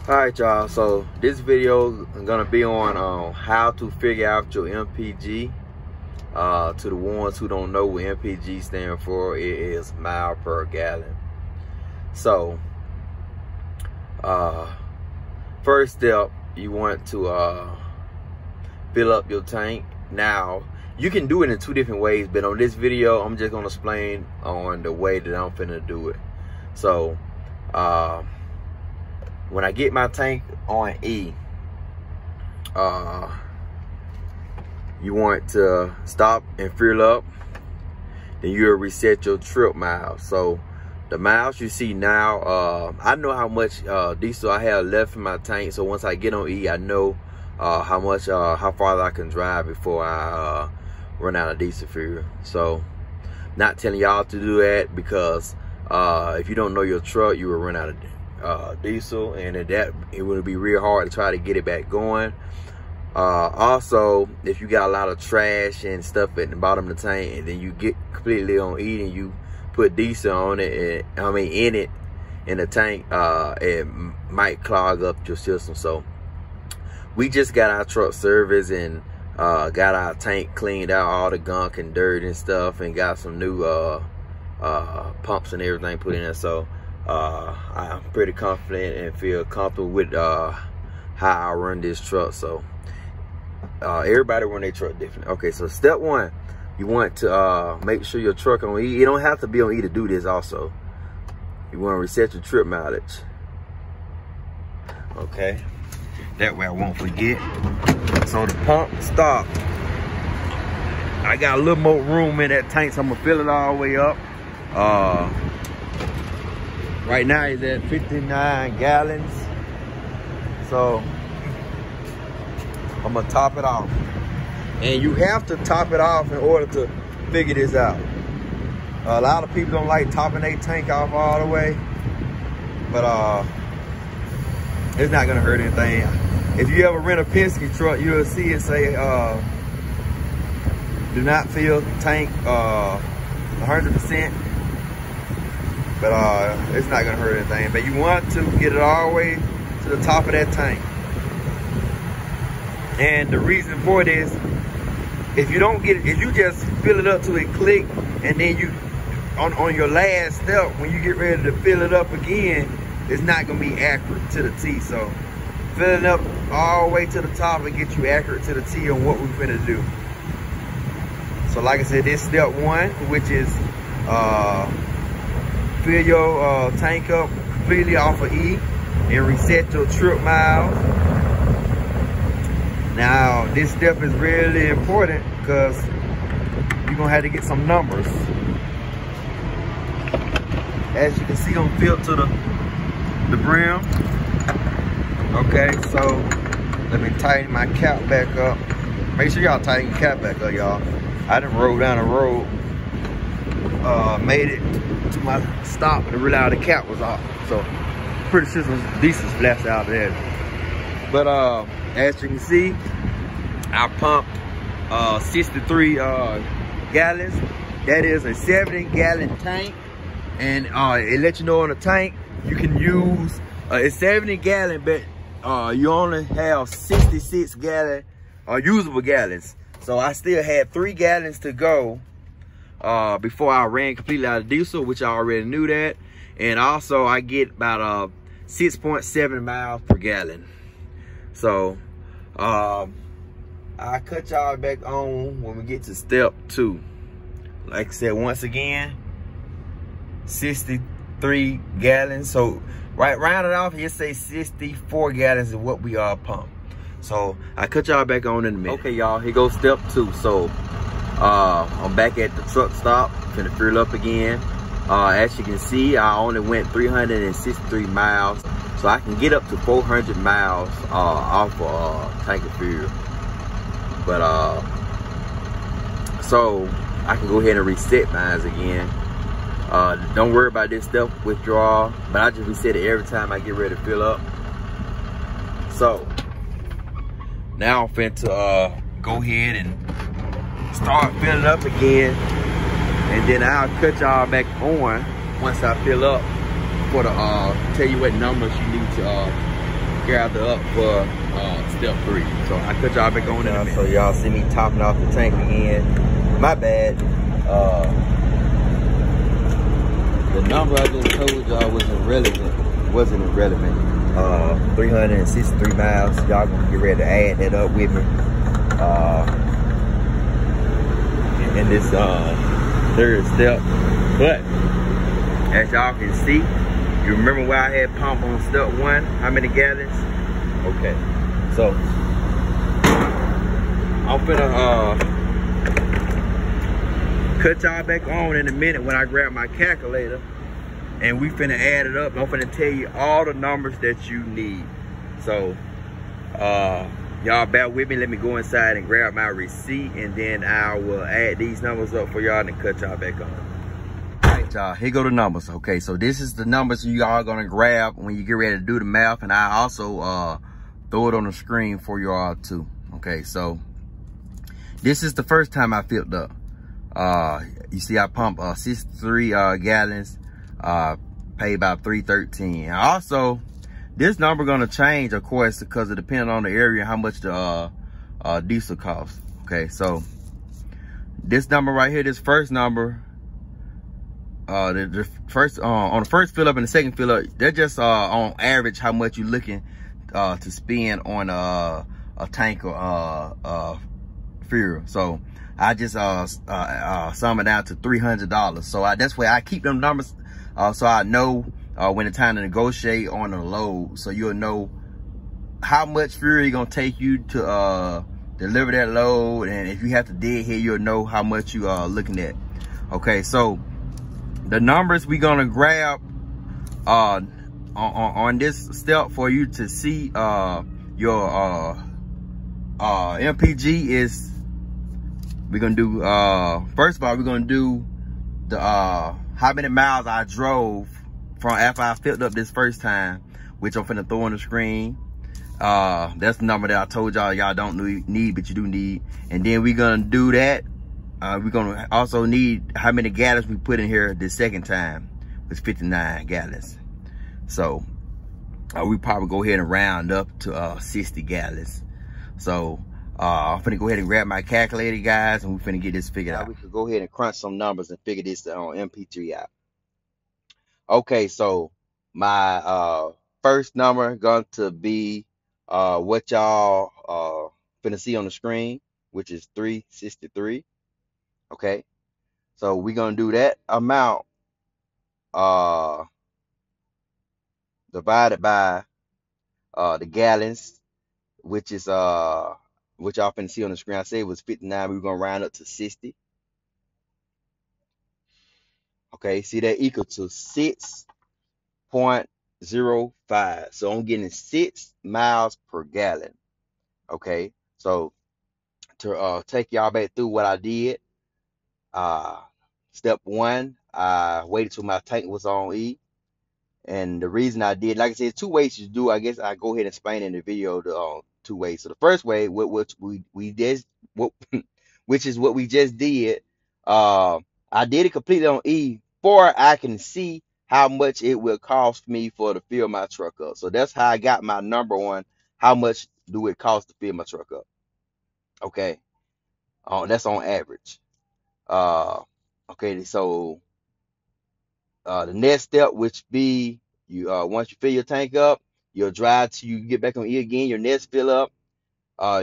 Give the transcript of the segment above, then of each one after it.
Alright y'all, so this video is gonna be on how to figure out your MPG. To the ones who don't know what MPG stands for, it is mile per gallon. So first step, you want to fill up your tank. Now you can do it in two different ways, but on this video I'm just gonna explain on the way that I'm finna do it. So when I get my tank on E, you want to stop and fill up. Then you'll reset your trip miles. So the miles you see now, I know how much diesel I have left in my tank. So once I get on E, I know how far I can drive before I run out of diesel fuel. So not telling y'all to do that, because if you don't know your truck, you will run out of diesel, and it would be real hard to try to get it back going. Also, if you got a lot of trash and stuff at the bottom of the tank, and then you get completely on E and you put diesel on it, in the tank, it might clog up your system. So we just got our truck serviced and got our tank cleaned out, all the gunk and dirt and stuff, and got some new pumps and everything put in there. So I'm pretty confident and feel comfortable with how I run this truck. So everybody run their truck different. Okay, so step one, you want to make sure your truck on E. You don't have to be on E to do this. Also, you want to reset your trip mileage. Okay, that way I won't forget. So the pump stopped. I got a little more room in that tank, so I'm gonna fill it all the way up. Right now it's at 59 gallons. So I'm gonna top it off. And you have to top it off in order to figure this out. A lot of people don't like topping their tank off all the way, but it's not gonna hurt anything. If you ever rent a Penske truck, you'll see it say, do not fill tank 100%. But it's not gonna hurt anything. But you want to get it all the way to the top of that tank. And the reason for this, if you don't get it, if you just fill it up to a click, and then you on your last step, when you get ready to fill it up again, it's not gonna be accurate to the T. So fill it up all the way to the top and get you accurate to the T on what we're finna do. So like I said, this is step one, which is fill your tank up completely off of E and reset your trip miles. Now this step is really important because you're gonna have to get some numbers. As you can see, I'm filled to the brim. Okay, so let me tighten my cap back up. Make sure y'all tighten your cap back up, y'all. I done rolled down the road, made it to my stop, and realized the cap was off. So pretty sure some diesel splashed out there. But as you can see, I pumped 63 gallons. That is a 70-gallon tank. And it lets you know on the tank, you can use, it's 70 gallon, but you only have 66 gallon usable gallons. So I still had 3 gallons to go before I ran completely out of diesel, which I already knew that. And also I get about 6.7 miles per gallon. So I cut y'all back on when we get to step 2. Like I said, once again, 63 gallons. So round it off, you say 64 gallons is what we are pumped. So I cut y'all back on in a minute. Okay, y'all, here goes step 2. So I'm back at the truck stop, gonna fill up again. As you can see, I only went 363 miles. So I can get up to 400 miles off of tank of fuel. But so I can go ahead and reset mine again. Don't worry about this stuff withdrawal, but I just reset it every time I get ready to fill up. So now I'm finna go ahead and start filling up again, and then I'll cut y'all back on once I fill up for the tell you what numbers you need to gather up for step 3. So I cut y'all back on in a minute. So y'all see me topping off the tank again. My bad. The number I just told y'all wasn't irrelevant. 363 miles. Y'all gonna get ready to add that up with me. In this third step. But as y'all can see, you remember where I had pump on step 1? How many gallons? Okay. So I'm finna cut y'all back on in a minute when I grab my calculator, and we finna add it up. I'm finna tell you all the numbers that you need. So y'all bear with me. Let me go inside and grab my receipt, and then I will add these numbers up for y'all and cut y'all back on. All right, y'all, here go the numbers. Okay, so this is the numbers you all gonna grab when you get ready to do the math, and I also throw it on the screen for y'all too. Okay, so this is the first time I filled up. You see I pump 63 gallons, pay about $3.13. And also this number gonna change, of course, because it depends on the area how much the diesel costs. Okay, so this number right here, this first number, the first on the first fill up and the second fill up, they're just on average how much you're looking to spend on a tank or fuel. So I just sum it down to $300. So that's where I keep them numbers, so I know when it's time to negotiate on a load. So you'll know how much fuel it's gonna take you to deliver that load, and if you have to dig here, you'll know how much you are looking at. Okay, so the numbers we gonna grab on this step for you to see your MPG is, we're gonna do first of all, we're gonna do the how many miles I drove from after I filled up this first time, which I'm finna throw on the screen. That's the number that I told y'all don't need, but you do need. And then we're gonna do that. We're gonna also need how many gallons we put in here the second time, which 59 gallons. So we probably go ahead and round up to 60 gallons. So I'm finna go ahead and grab my calculator, guys, and we're finna get this figured out. We could go ahead and crunch some numbers and figure this on MPG out. Okay, so my first number going to be what y'all finna see on the screen, which is 363. Okay, so we're gonna do that amount divided by the gallons, which is which y'all finna see on the screen. I said it was 59. We're gonna round up to 60. Okay, see that equal to 6.05. So I'm getting 6 miles per gallon. Okay, so to take y'all back through what I did, step 1, I waited till my tank was on E. And the reason I did, like I said, 2 ways to do. I guess I go ahead and explain in the video the 2 ways. So the first way, which we did, which is what we just did. I did it completely on E, for I can see how much it will cost me for to fill my truck up. So that's how I got my number on how much do it cost to fill my truck up. Okay, that's on average. Okay, so the next step, which be you once you fill your tank up, you'll drive till you get back on E again, your next fill up.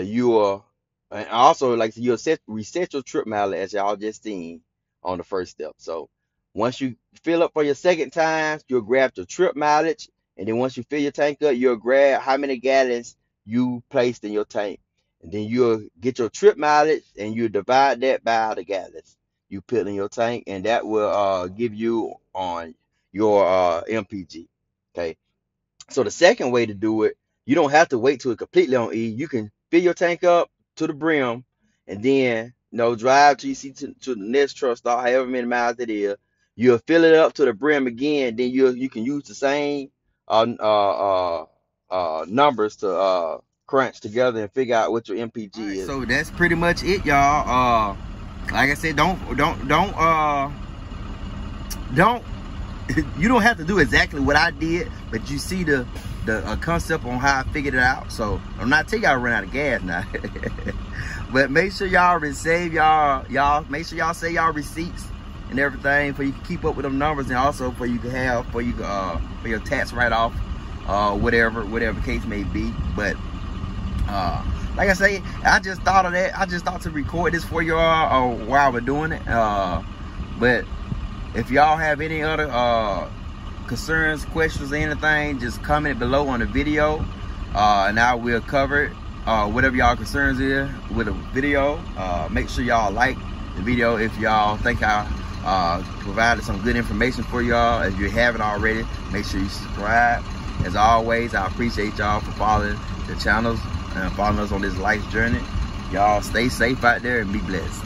You will, and also like you'll reset your trip mileage as y'all just seen on the first step. So once you fill up for your second time, you'll grab your trip mileage, and then once you fill your tank up, you'll grab how many gallons you placed in your tank, and then you'll get your trip mileage and you divide that by the gallons you put in your tank, and that will give you on your MPG. Okay, So the second way to do it, you don't have to wait till it completely on E. You can fill your tank up to the brim, and then drive till you see to the next truck stop, however many miles it is. You'll fill it up to the brim again. Then you can use the same numbers to crunch together and figure out what your MPG is. So that's pretty much it, y'all. Like I said, don't you don't have to do exactly what I did, but you see the concept on how I figured it out. So I'm not telling y'all to run out of gas now. But make sure y'all save y'all make sure y'all save y'all receipts and everything, for you can keep up with them numbers, and also for you can have for your tax write-off, whatever case may be. But like I say, I just thought of that. I just thought to record this for y'all while we're doing it. But if y'all have any other concerns, questions, or anything, just comment below on the video, and I will cover it. Whatever y'all concerns is with the video. Make sure y'all like the video if y'all think I provided some good information for y'all. If you haven't already, make sure you subscribe. As always, I appreciate y'all for following the channels and following us on this life journey. Y'all stay safe out there and be blessed.